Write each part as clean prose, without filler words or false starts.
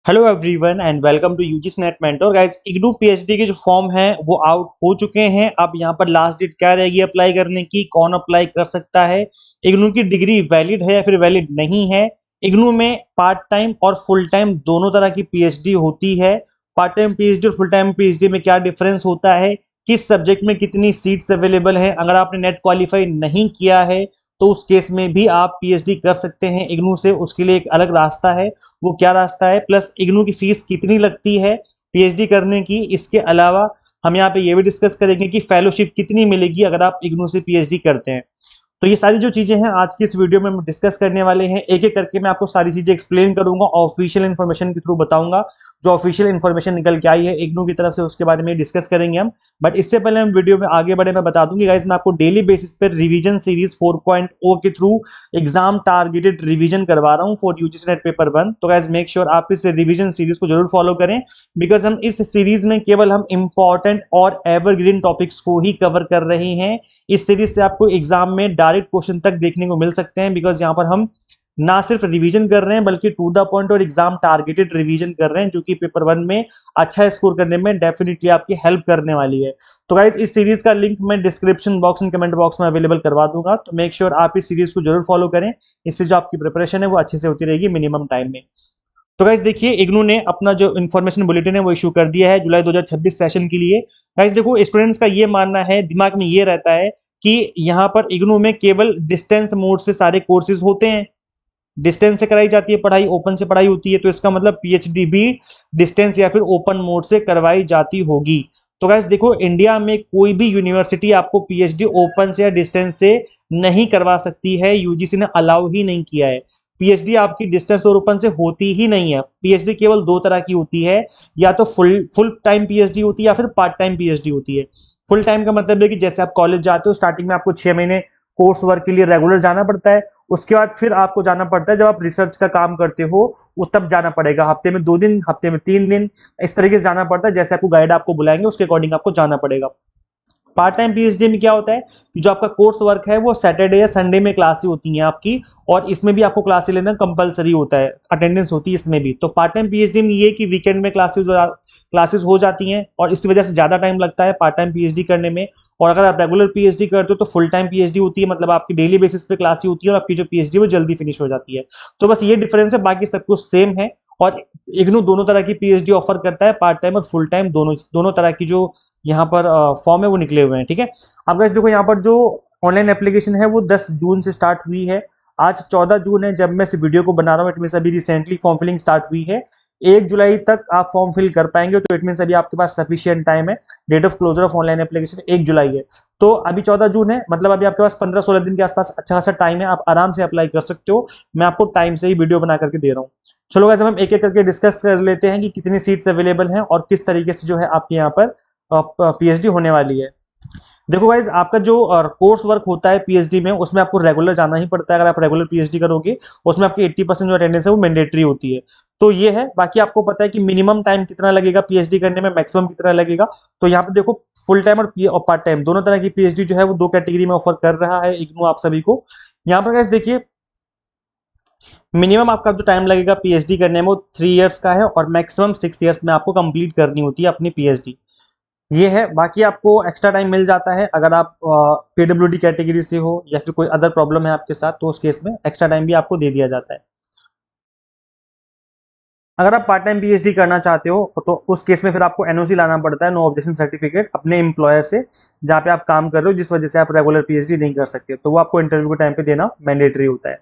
Hello everyone and welcome to UGC NET mentor guys. IGNOU PhD के जो form हैं वो आउट हो चुके हैं। अब यहाँ पर लास्ट डेट क्या रहेगी अप्लाई करने की, कौन अप्लाई कर सकता है, इग्नू की डिग्री वैलिड है या फिर वैलिड नहीं है। इग्नू में पार्ट टाइम और फुल टाइम दोनों तरह की पीएचडी होती है। पार्ट टाइम पीएचडी और फुल टाइम पीएचडी में क्या डिफरेंस होता है, किस सब्जेक्ट में कितनी सीट्स अवेलेबल है, अगर आपने नेट क्वालिफाई नहीं किया है तो उस केस में भी आप पीएचडी कर सकते हैं इग्नू से। उसके लिए एक अलग रास्ता है, वो क्या रास्ता है, प्लस इग्नू की फीस कितनी लगती है पीएचडी करने की। इसके अलावा हम यहाँ पे ये भी डिस्कस करेंगे कि फेलोशिप कितनी मिलेगी अगर आप इग्नू से पीएचडी करते हैं। तो ये सारी जो चीजें हैं आज की इस वीडियो में हम डिस्कस करने वाले हैं। एक एक करके मैं आपको सारी चीजें एक्सप्लेन करूंगा, ऑफिशियल इन्फॉर्मेशन के थ्रू बताऊंगा। जो ऑफिशियल इन्फॉर्मेशन निकल के आई है इग्नू की तरफ से उसके बारे में डिस्कस करेंगे हम। बट इससे पहले हम वीडियो में आगे बढ़े, मैं बता दूंगी गाइस, मैं आपको डेली बेसिस पर रिवीजन सीरीज 4.0 के थ्रू एग्जाम टारगेटेड रिवीजन करवा रहा हूँ फॉर यूजीसी नेट पेपर 1। तो गाइस मेक श्योर आप इस रिवीजन सीरीज को जरूर फॉलो करें, बिकॉज हम इस सीरीज में केवल हम इंपॉर्टेंट और एवरग्रीन टॉपिक्स को ही कवर कर रहे हैं। इस सीरीज से आपको एग्जाम में डायरेक्ट क्वेश्चन तक देखने को मिल सकते हैं, बिकॉज यहाँ पर हम ना सिर्फ रिवीजन कर रहे हैं बल्कि टू द पॉइंट और एग्जाम टारगेटेड रिवीजन कर रहे हैं, जो कि पेपर 1 में अच्छा स्कोर करने में डेफिनेटली आपकी हेल्प करने वाली है। तो गाइस इस सीरीज का लिंक मैं description box and comment box में अवेलेबल करवा दूंगा, तो मेक श्योर आप इस सीरीज को जरूर फॉलो करें। इससे जो आपकी प्रिपरेशन है वो अच्छे से होती रहेगी मिनिमम टाइम में। तो गाइस देखिए, इग्नू ने अपना जो इन्फॉर्मेशन बुलेटिन है वो इशू कर दिया है जुलाई 2026 सेशन के लिए। गाइस देखो, स्टूडेंट्स का ये मानना है, दिमाग में ये रहता है कि यहाँ पर इग्नू में केवल डिस्टेंस मोड से सारे कोर्सेज होते हैं, डिस्टेंस से कराई जाती है पढ़ाई, ओपन से पढ़ाई होती है। तो इसका मतलब पीएचडी भी डिस्टेंस या फिर ओपन मोड से करवाई जाती होगी। तो गाइस देखो, इंडिया में कोई भी यूनिवर्सिटी आपको पीएचडी ओपन से या डिस्टेंस से नहीं करवा सकती है, यूजीसी ने अलाउ ही नहीं किया है। पीएचडी आपकी डिस्टेंस और ओपन से होती ही नहीं है। पीएचडी केवल दो तरह की होती है, या तो फुल फुल टाइम पीएचडी होती है या फिर पार्ट टाइम पीएचडी होती है। फुल टाइम का मतलब है कि जैसे आप कॉलेज जाते हो, स्टार्टिंग में आपको 6 महीने कोर्स वर्क के लिए रेगुलर जाना पड़ता है, उसके बाद फिर आपको जाना पड़ता है जब आप रिसर्च का काम करते हो, वो तब जाना पड़ेगा। हफ्ते में 2 दिन, हफ्ते में 3 दिन, इस तरीके से जाना पड़ता है। जैसे आपको गाइड आपको बुलाएंगे उसके अकॉर्डिंग आपको जाना पड़ेगा। पार्ट टाइम पीएचडी में क्या होता है कि जो आपका कोर्स वर्क है वो सैटरडे या संडे में क्लासेस होती हैं आपकी, और इसमें भी आपको क्लासेस लेना कंपलसरी होता है, अटेंडेंस होती है इसमें भी। तो पार्ट टाइम पीएचडी में ये कि वीकेंड में क्लासेस हो जाती हैं और इस वजह से ज्यादा टाइम लगता है पार्ट टाइम पीएचडी करने में। और अगर आप रेगुलर पीएचडी करते हो तो फुल टाइम पीएचडी होती है, मतलब आपकी डेली बेसिस पे क्लास होती है और आपकी जो पीएचडी वो जल्दी फिनिश हो जाती है। तो बस ये डिफरेंस है, बाकी सब कुछ सेम है। और इग्नू दोनों तरह की पीएचडी ऑफर करता है, पार्ट टाइम और फुल टाइम, दोनों दोनों तरह की जो यहाँ पर फॉर्म है वो निकले हुए हैं। ठीक है, अब गाइस देखो, यहाँ पर जो ऑनलाइन एप्लीकेशन है वो 10 जून से स्टार्ट हुई है। आज 14 जून है जब मैं इस वीडियो को बना रहा हूँ, इट मीन अभी रिसेंटली फॉर्म फिलिंग स्टार्ट हुई है। 1 जुलाई तक आप फॉर्म फिल कर पाएंगे, तो इट मीन अभी आपके पास सफिशियंट टाइम है। Date of closure of online application 1 जुलाई है, तो अभी 14 जून है, मतलब अभी आपके पास 15-16 दिन के आसपास अच्छा खासा टाइम है, आप आराम से अप्लाई कर सकते हो। मैं आपको टाइम से ही वीडियो बना करके दे रहा हूँ। चलो गाइस, हम एक एक करके डिस्कस कर लेते हैं कि कितनी सीट्स अवेलेबल हैं और किस तरीके से जो है आपके यहाँ पर पीएचडी होने वाली है। देखो गाइज, आपका जो कोर्स वर्क होता है पीएचडी में, उसमें आपको रेगुलर जाना ही पड़ता है। अगर आप रेगुलर पीएचडी करोगे उसमें आपकी 80% जो अटेंडेंस है वो मैंडेटरी होती है। तो ये है, बाकी आपको पता है कि मिनिमम टाइम कितना लगेगा पीएचडी करने में, मैक्सिमम कितना लगेगा। तो यहाँ पे देखो, फुल टाइम और पार्ट टाइम दोनों तरह की पीएचडी जो है वो 2 कैटेगरी में ऑफर कर रहा है इग्नू आप सभी को। यहाँ पर गाइज देखिए, मिनिमम आपका जो टाइम लगेगा पीएचडी करने में वो 3 इयर्स का है, और मैक्सिमम 6 इयर्स में आपको कंप्लीट करनी होती है अपनी पीएचडी। ये है, बाकी आपको एक्स्ट्रा टाइम मिल जाता है अगर आप पीडब्ल्यूडी कैटेगरी से हो या फिर कोई अदर प्रॉब्लम है आपके साथ, तो उस केस में एक्स्ट्रा टाइम भी आपको दे दिया जाता है। अगर आप पार्ट टाइम पीएचडी करना चाहते हो तो उस केस में फिर आपको एनओसी लाना पड़ता है, नो ऑब्जेक्शन सर्टिफिकेट, अपने एम्प्लॉयर से जहाँ पे आप काम कर रहे हो, जिस वजह से आप रेगुलर पीएचडी नहीं कर सकते, तो वो आपको इंटरव्यू के टाइम पे देना मैंडेटरी होता है।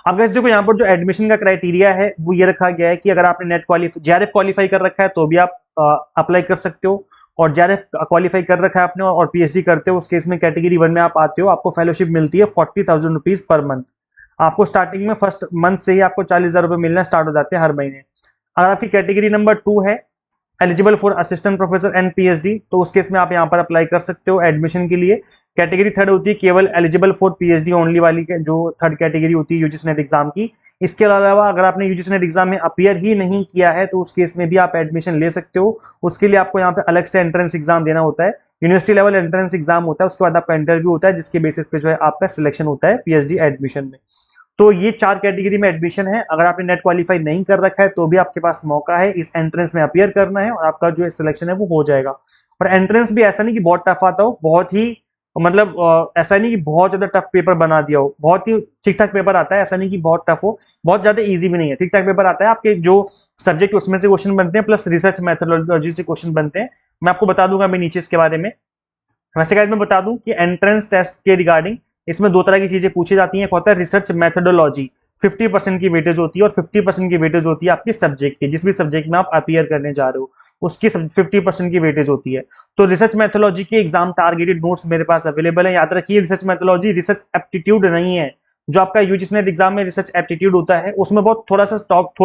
अब गाइस देखो, यहाँ पर जो एडमिशन का क्राइटेरिया है वो ये रखा गया है कि अगर आपने नेट क्वालिफाई जेआरएफ क्वालिफाई कर रखा है तो भी आप अप्लाई कर सकते हो, और जेआरएफ क्वालिफाई कर रखा है आपने और पीएचडी करते हो, उस केस में कैटेगरी 1 में आप आते हो, आपको फेलोशिप मिलती है 40,000 रुपीज पर मंथ। आपको स्टार्टिंग में फर्स्ट मंथ से ही आपको 40,000 रुपये मिलना स्टार्ट हो जाते हैं हर महीने। अगर आपकी कैटेगरी नंबर 2 है, eligible for assistant professor and PhD, तो उस केस में आप यहाँ पर अप्लाई कर सकते हो एडमिशन के लिए। कैटेगरी 3 होती है केवल एलिजिबल फॉर पीएचडी ओनली वाली, जो 3rd कैटेगरी होती है यूजीसी नेट एग्जाम की। इसके अलावा अगर आपने यूजीसी नेट एग्जाम में अपीयर ही नहीं किया है तो उस केस में भी आप एडमिशन ले सकते हो। उसके लिए आपको यहाँ पे अलग से एंट्रेंस एग्जाम देना होता है, यूनिवर्सिटी लेवल एंट्रेंस एग्जाम होता है, उसके बाद आपका इंटरव्यू होता है, जिसके बेसिस पे जो है आपका सिलेक्शन होता है पीएचडी एडमिशन में। तो ये 4 कैटेगरी में एडमिशन है। अगर आपने नेट क्वालिफाई नहीं कर रखा है तो भी आपके पास मौका है, इस एंट्रेंस में अपीयर करना है और आपका जो सिलेक्शन है वो हो जाएगा। और एंट्रेंस भी ऐसा नहीं कि बहुत टफ आता हो, बहुत ही मतलब ऐसा नहीं कि बहुत ज्यादा टफ पेपर बना दिया हो, बहुत ही ठीक ठाक पेपर आता है। ऐसा नहीं कि बहुत टफ हो, बहुत ज्यादा इजी भी नहीं है, ठीक ठाक पेपर आता है। आपके जो सब्जेक्ट उसमें से क्वेश्चन बनते हैं, प्लस रिसर्च मैथोलॉजी से क्वेश्चन बनते हैं। मैं आपको बता दूंगा अभी नीचे इसके बारे में। वैसे गाइस मैं बता दूं कि एंट्रेंस टेस्ट के रिगार्डिंग इसमें दो तरह की चीजें पूछी जाती हैं। एक होता है रिसर्च मेथोडोलॉजी, 50% की वेटेज होती है, और 50% की वेटेज होती है आपकी सब्जेक्ट की, जिस भी सब्जेक्ट में आप अपीयर करने जा रहे हो उसकी 50% की वेटेज होती है। तो रिसर्च मैथोलॉजी के एग्जाम टारगेटेड नोट्स मेरे पास अवेलेबल है। याद रखिए, रिसर्च मैथोलॉजी रिसर्च एप्टीट्यूड नहीं है। जो आपका यूजीसी नेट एग्जाम में रिसर्च एप्टीट्यूड होता है उसमें बहुत थोड़े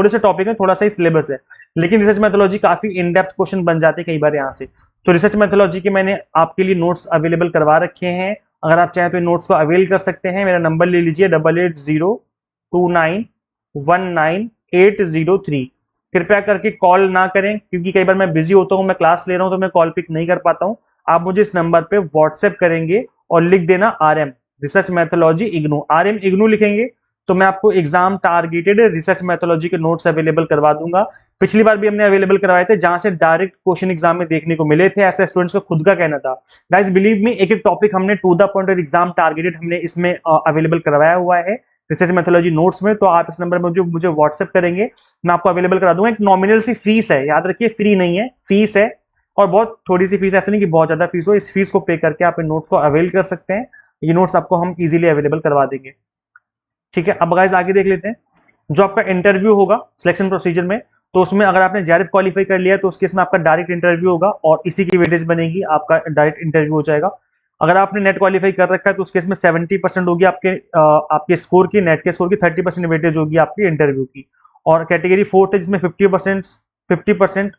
से टॉपिक है, थोड़ा सा ही सिलेबस है, लेकिन रिसर्च मैथोलॉजी काफी इन डेप्थ क्वेश्चन बन जाते हैं कई बार यहाँ से। तो रिसर्च मैथोलॉजी के मैंने आपके लिए नोट्स अवेलेबल करवा रखे हैं। अगर आप चाहें तो इन नोट्स को अवेल कर सकते हैं। मेरा नंबर ले लीजिए 8802919803। कृपया करके कॉल ना करें, क्योंकि कई बार मैं बिजी होता हूँ, मैं क्लास ले रहा हूँ तो मैं कॉल पिक नहीं कर पाता हूँ। आप मुझे इस नंबर पे व्हाट्सएप करेंगे और लिख देना RM research methodology IGNOU, RM IGNOU लिखेंगे तो मैं आपको एग्जाम टारगेटेड रिसर्च मैथोलॉजी के नोट्स अवेलेबल करवा दूंगा। पिछली बार भी हमने अवेलेबल करवाए थे, जहां से डायरेक्ट क्वेश्चन एग्जाम में देखने को मिले थे, ऐसा स्टूडेंट्स का खुद का कहना था। गाइस बिलीव मी, एक एक टॉपिक हमने टू द पॉइंट और एग्जाम टारगेटेड हमने इसमें अवेलेबल करवाया हुआ है रिसर्च मेथोलॉजी नोट्स में। तो आप इस नंबर पर मुझे व्हाट्सएप करेंगे, मैं आपको अवेलेबल करा दूंगा। एक नॉमिनल सी फीस है, याद रखिए फ्री नहीं है, फीस है, और बहुत थोड़ी सी फीस, ऐसे नहीं कि बहुत ज्यादा फीस हो। इस फीस को पे करके आप इन नोट्स को अवेल कर सकते हैं। ये नोट्स आपको हम इजीली अवेलेबल करवा देंगे। ठीक है, अब गाइस आगे देख लेते हैं। जो आपका इंटरव्यू होगा सिलेक्शन प्रोसीजर में, तो उसमें अगर आपने जेआरएफ क्वालिफाई कर लिया है तो उस केस में आपका डायरेक्ट इंटरव्यू होगा और इसी की वेटेज बनेगी, आपका डायरेक्ट इंटरव्यू हो जाएगा। अगर आपने नेट क्वालिफाई कर रखा है तो उस केस में 70% होगी आपके स्कोर की, नेट के स्कोर की 30% वेटेज होगी आपकी इंटरव्यू की। और कैटेगरी फोर्थ है जिसमें 50%।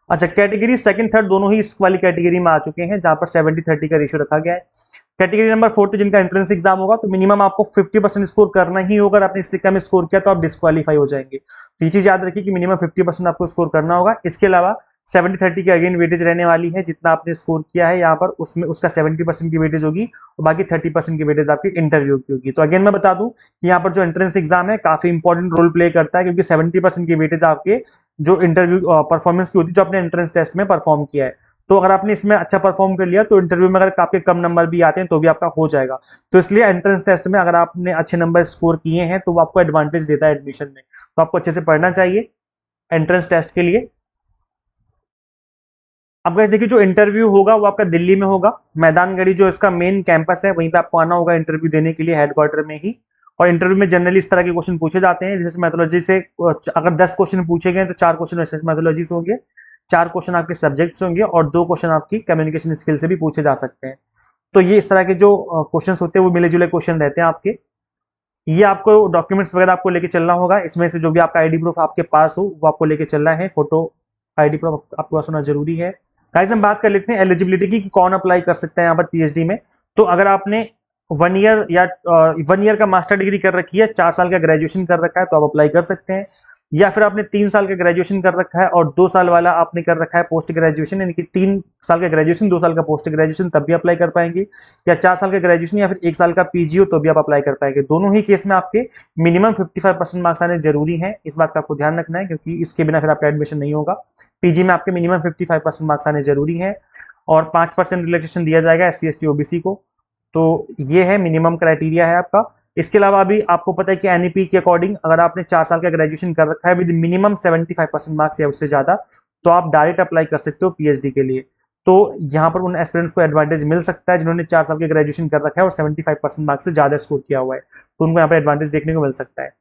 अच्छा, कैटेगरी सेकंड थर्ड दोनों ही इस वाली कैटेगरी में आ चुके हैं, जहां पर 70-30 का रेशियो रखा गया है। कैटेगरी नंबर 4 जिनका एंट्रेंस एग्जाम होगा, तो मिनिमम आपको 50% स्कोर करना ही होगा। अगर आपने इससे कम स्कोर किया तो आप डिस्क्वालीफाई हो जाएंगे। तो ये चीज याद रखिए कि मिनिमम 50% आपको स्कोर करना होगा। इसके अलावा 70-30 की अगेन वेटेज रहने वाली है, जितना आपने स्कोर किया है यहाँ पर उसमें उसका 70% की वेटेज होगी और बाकी 30% की वेटेज आपकी इंटरव्यू की होगी। तो अगेन मैं बता दूं कि यहाँ पर जो एंट्रेंस एग्जाम है काफी इंपॉर्टेंट रोल प्ले करता है, क्योंकि 70% की वेटेज आपके जो इंटरव्यू परफॉर्मेंस की होती है, जो आपने एंट्रेंस टेस्ट में परफॉर्म किया है। तो अगर आपने इसमें अच्छा परफॉर्म कर लिया तो इंटरव्यू में अगर आपके कम नंबर भी आते हैं तो भी आपका हो जाएगा। तो इसलिए एंट्रेंस टेस्ट में अगर आपने अच्छे नंबर स्कोर किए हैं तो वो आपको एडवांटेज देता है एडमिशन में। तो आपको अच्छे से पढ़ना चाहिए एंट्रेंस टेस्ट के लिए। अब गाइस देखिए, जो इंटरव्यू होगा वो आपका दिल्ली में होगा, मैदानगढ़ी जो इसका मेन कैंपस है वहीं पे आपको आना होगा इंटरव्यू देने के लिए, हेडक्वार्टर में ही। और इंटरव्यू में जनरली इस तरह के क्वेश्चन पूछे जाते हैं रिसर्च मैथोलॉजी से। अगर 10 क्वेश्चन पूछे गए तो 4 क्वेश्चन रिसर्च मैथोलॉजी से होंगे, 4 क्वेश्चन आपके सब्जेक्ट से होंगे और 2 क्वेश्चन आपकी कम्युनिकेशन स्किल से भी पूछे जा सकते हैं। तो ये इस तरह के जो क्वेश्चन होते हैं वो मिले जुले क्वेश्चन रहते हैं आपके। ये आपको डॉक्यूमेंट्स वगैरह आपको लेके चलना होगा, इसमें से जो भी आपका आईडी प्रूफ आपके पास हो वो आपको लेके चलना है। फोटो आईडी प्रूफ आपके पास होना जरूरी है। गाइस हम बात कर लेते हैं एलिजिबिलिटी की कि कौन अप्लाई कर सकता है यहाँ पर पीएचडी में। तो अगर आपने 1 ईयर का मास्टर डिग्री कर रखी है, 4 साल का ग्रेजुएशन कर रखा है तो आप अप्लाई कर सकते हैं। या फिर आपने 3 साल का ग्रेजुएशन कर रखा है और 2 साल वाला आपने कर रखा है पोस्ट ग्रेजुएशन, यानी कि 3 साल का ग्रेजुएशन 2 साल का पोस्ट ग्रेजुएशन, तब भी अप्लाई कर पाएंगे। या 4 साल का ग्रेजुएशन या फिर 1 साल का पीजी हो तो भी आप अप्लाई कर पाएंगे। दोनों ही केस में आपके मिनिमम 55% मार्क्स आने जरूरी है, इस बात का आपको ध्यान रखना है, क्योंकि इसके बिना फिर आपका एडमिशन नहीं होगा। पीजी में आपके मिनिमम 55% मार्क्स आने जरूरी है और 5% रिलैक्सेशन दिया जाएगा SC ST OBC को। तो ये है मिनिमम क्राइटेरिया है आपका। इसके अलावा अभी आपको पता है कि एनईपी के अकॉर्डिंग अगर आपने 4 साल का ग्रेजुएशन कर रखा है विद मिनिमम 75% मार्क्स या उससे ज्यादा, तो आप डायरेक्ट अप्लाई कर सकते हो पीएचडी के लिए। तो यहाँ पर उन एस्पिरेंट्स को एडवांटेज मिल सकता है जिन्होंने 4 साल के ग्रेजुएशन कर रखा है और 75% मार्क्स से ज्यादा स्कोर किया हुआ है, तो उनको यहाँ पर एडवांटेज देखने को मिल सकता है।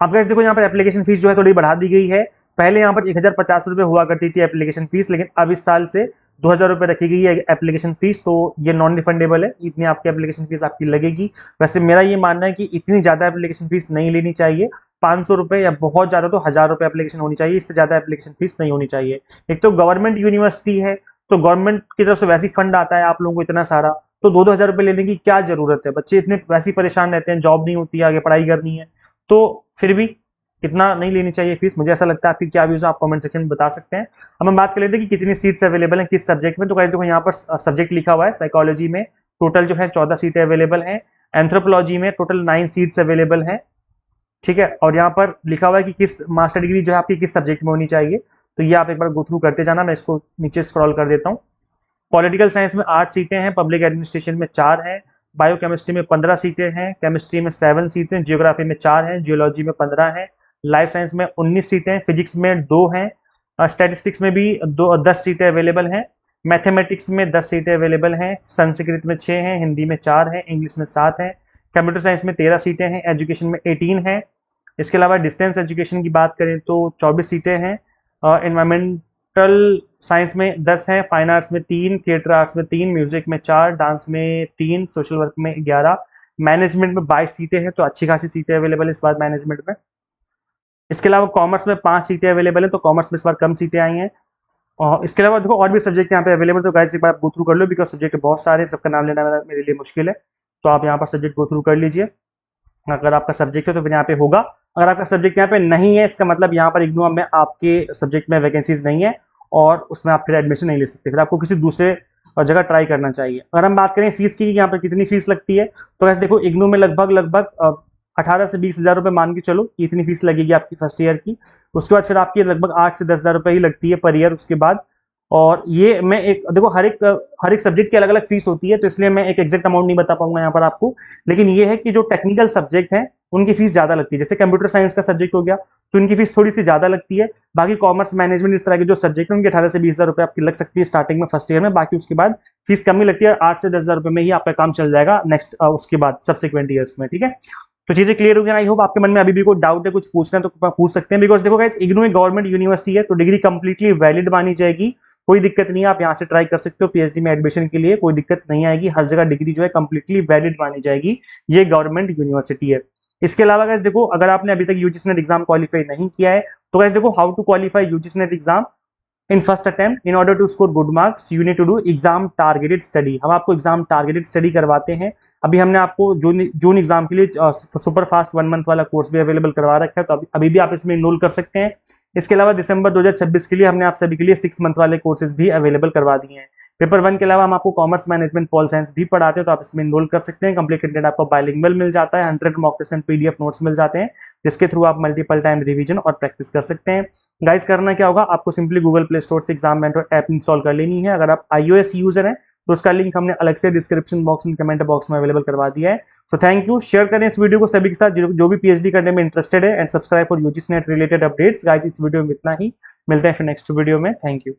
अब गाइस देखो, यहाँ पर एप्लीकेशन फीस जो है थोड़ी बढ़ा दी गई है। पहले यहाँ पर 1050 रुपये हुआ करती थी एप्लीकेशन फीस, लेकिन अब इस साल से 2000 रुपये रखी गई है एप्लीकेशन फीस। तो ये नॉन रिफंडेबल है, इतनी आपकी एप्लीकेशन फीस आपकी लगेगी। वैसे मेरा ये मानना है कि इतनी ज्यादा एप्लीकेशन फीस नहीं लेनी चाहिए। 500 रुपये या बहुत ज्यादा तो 1000 रुपये एप्लीकेशन होनी चाहिए, इससे ज्यादा एप्लीकेशन फीस नहीं होनी चाहिए। एक तो गवर्नमेंट यूनिवर्सिटी है, तो गवर्नमेंट की तरफ से वैसे फंड आता है आप लोगों को इतना सारा, तो 2-2 हजार रुपये लेने की क्या जरूरत है। बच्चे इतने वैसे परेशान रहते हैं, जॉब नहीं होती है, आगे पढ़ाई करनी है, तो फिर भी कितना नहीं लेनी चाहिए फीस। मुझे ऐसा लगता है। आपकी क्या व्यूज आप कमेंट सेक्शन में बता सकते हैं। अब हम बात कर लेते हैं कि कितनी सीट्स अवेलेबल हैं किस सब्जेक्ट में। तो गाइस देखो, यहाँ पर सब्जेक्ट लिखा हुआ है साइकोलॉजी में टोटल जो है 14 सीटें अवेलेबल हैं। एंथ्रोपोलॉजी में टोटल 9 सीट्स अवेलेबल हैं, ठीक है। और यहाँ पर लिखा हुआ है कि किस मास्टर डिग्री जो है आपकी किस सब्जेक्ट में होनी चाहिए, तो ये आप एक बार गो थ्रू करते जाना। मैं इसको नीचे स्क्रॉल कर देता हूँ। पॉलिटिकल साइंस में 8 सीटें हैं, पब्लिक एडमिनिस्ट्रेशन में 4 हैं, बायोकेमिस्ट्री में 15 सीटें हैं, केमिस्ट्री में 7 सीट्स हैं, जियोग्राफी में 4 हैं, जियोलॉजी में 15 हैं, लाइफ साइंस में 19 सीटें, फिजिक्स में 2 हैं, स्टैटिस्टिक्स में भी 10 सीटें अवेलेबल हैं, मैथमेटिक्स में 10 सीटें अवेलेबल हैं, संस्कृत में 6 हैं, हिंदी में 4 हैं, इंग्लिश में 7 हैं, कंप्यूटर साइंस में 13 सीटें हैं, एजुकेशन में 18 हैं। इसके अलावा डिस्टेंस एजुकेशन की बात करें तो 24 सीटें हैं, एनवायरमेंटल साइंस में 10 हैं, फाइन आर्ट्स में 3, थिएटर आर्ट्स में 3, म्यूजिक में 4, डांस में 3, सोशल वर्क में 11, मैनेजमेंट में 22 सीटें हैं, तो अच्छी खासी सीटें अवेलेबल है इस बार मैनेजमेंट में। इसके अलावा कॉमर्स में 5 सीटें अवेलेबल है, तो कॉमर्स में इस बार कम सीटें आई हैं। और इसके अलावा देखो और भी सब्जेक्ट यहाँ पे अवेलेबल, तो गाइस एक बार आप गो थ्रू कर लो, बिकॉज सब्जेक्ट बहुत सारे, सबका नाम लेना मेरे लिए मुश्किल है, तो आप यहाँ पर सब्जेक्ट गो थ्रू कर लीजिए। अगर आपका सब्जेक्ट है तो फिर यहाँ पे होगा, अगर आपका सब्जेक्ट यहाँ पे नहीं है इसका मतलब यहाँ पर इग्नू में आपके सब्जेक्ट में वैकेंसीज नहीं है और उसमें आप फिर एडमिशन नहीं ले सकते, फिर आपको किसी दूसरे जगह ट्राई करना चाहिए। अगर हम बात करें फीस की, यहाँ पर कितनी फीस लगती है, तो वैसे देखो इग्नू में लगभग 18 से 20 हज़ार रुपये मान के चलो कि इतनी फीस लगेगी आपकी फर्स्ट ईयर की। उसके बाद फिर आपकी लगभग 8 से 10 हज़ार रुपये ही लगती है पर ईयर उसके बाद। और ये मैं एक देखो हर एक सब्जेक्ट की अलग अलग फीस होती है, तो इसलिए मैं एक एग्जैक्ट अमाउंट नहीं बता पाऊंगा यहाँ पर आपको, लेकिन ये है कि जो टेक्निकल सब्जेक्ट हैं उनकी फीस ज्यादा लगती है। जैसे कंप्यूटर साइंस का सब्जेक्ट हो गया तो उनकी फीस थोड़ी सी ज्यादा लगती है। बाकी कॉमर्स मैनेजमेंट इस तरह के जो सब्जेक्ट है उनकी 18 से 20 हज़ार रुपये आपकी लग सकती है स्टार्टिंग में फर्स्ट ईयर में, बाकी उसके बाद फीस कम ही लगती है, 8 से 10 हज़ार रुपये में ही आपका काम चल जाएगा नेक्स्ट उसके बाद सब्सिक्वेंट ईयर्स में, ठीक है। तो चीजें क्लियर हो गई। आई होप आपके मन में अभी भी कोई डाउट है, कुछ पूछना है तो पूछ सकते हैं, बिकॉज देखो गाइस इग्नू एक गवर्नमेंट यूनिवर्सिटी है, तो डिग्री कंप्लीटली वैलिड मानी जाएगी, कोई दिक्कत नहीं है। आप यहाँ से ट्राई कर सकते हो पीएचडी में एडमिशन के लिए, कोई दिक्कत नहीं आएगी, हर जगह डिग्री जो है कंप्लीटली वैलिड मानी जाएगी, ये गवर्नमेंट यूनिवर्सिटी है। इसके अलावा गाइस देखो अगर आपने अभी तक यूजीसी नेट एग्जाम क्वालिफाई नहीं किया है, तो गाइस देखो how to qualify UGC NET exam in first attempt in order to score good marks you need to do exam targeted study. हम आपको एग्जाम टारगेटेड स्टडी करवाते हैं। अभी हमने आपको जून एग्जाम के लिए सुपर फास्ट 1 मंथ वाला कोर्स भी अवेलेबल करवा रखा है, तो अभी भी आप इसमें इनरोल कर सकते हैं। इसके अलावा दिसंबर 2026 के लिए हमने आप सभी के लिए 6 मंथ वाले कोर्सेज भी अवेलेबल करवा दिए हैं। पेपर 1 के अलावा हम आपको कॉमर्स मैनेजमेंट पॉल साइंस भी पढ़ाते हैं, तो आप इसमें इनरोल कर सकते हैं। कंप्लीट कंटेंट आपको बाइलिंगुअल मिल जाता है, 100 mock test and PDF notes मिल जाते हैं, जिसके थ्रू आप मल्टीपल टाइम रिवीजन और प्रैक्टिस कर सकते हैं। गाइस करना क्या होगा, आपको सिंपली गूगल प्ले स्टोर से एग्जाम मेंटर ऐप इंस्टॉल कर लेनी है। अगर आप iOS यूजर हैं तो उसका लिंक हमने अलग से description box and comment box में अवेलेबल करवा दिया है। सो थैंक यू, शेयर करें इस वीडियो को सभी के साथ जो भी पीएचडी करने में इंटरेस्टेड है, and subscribe for UGC net related updates. Guys इस वीडियो में इतना ही, मिलते हैं फिर नेक्स्ट वीडियो में। Thank you.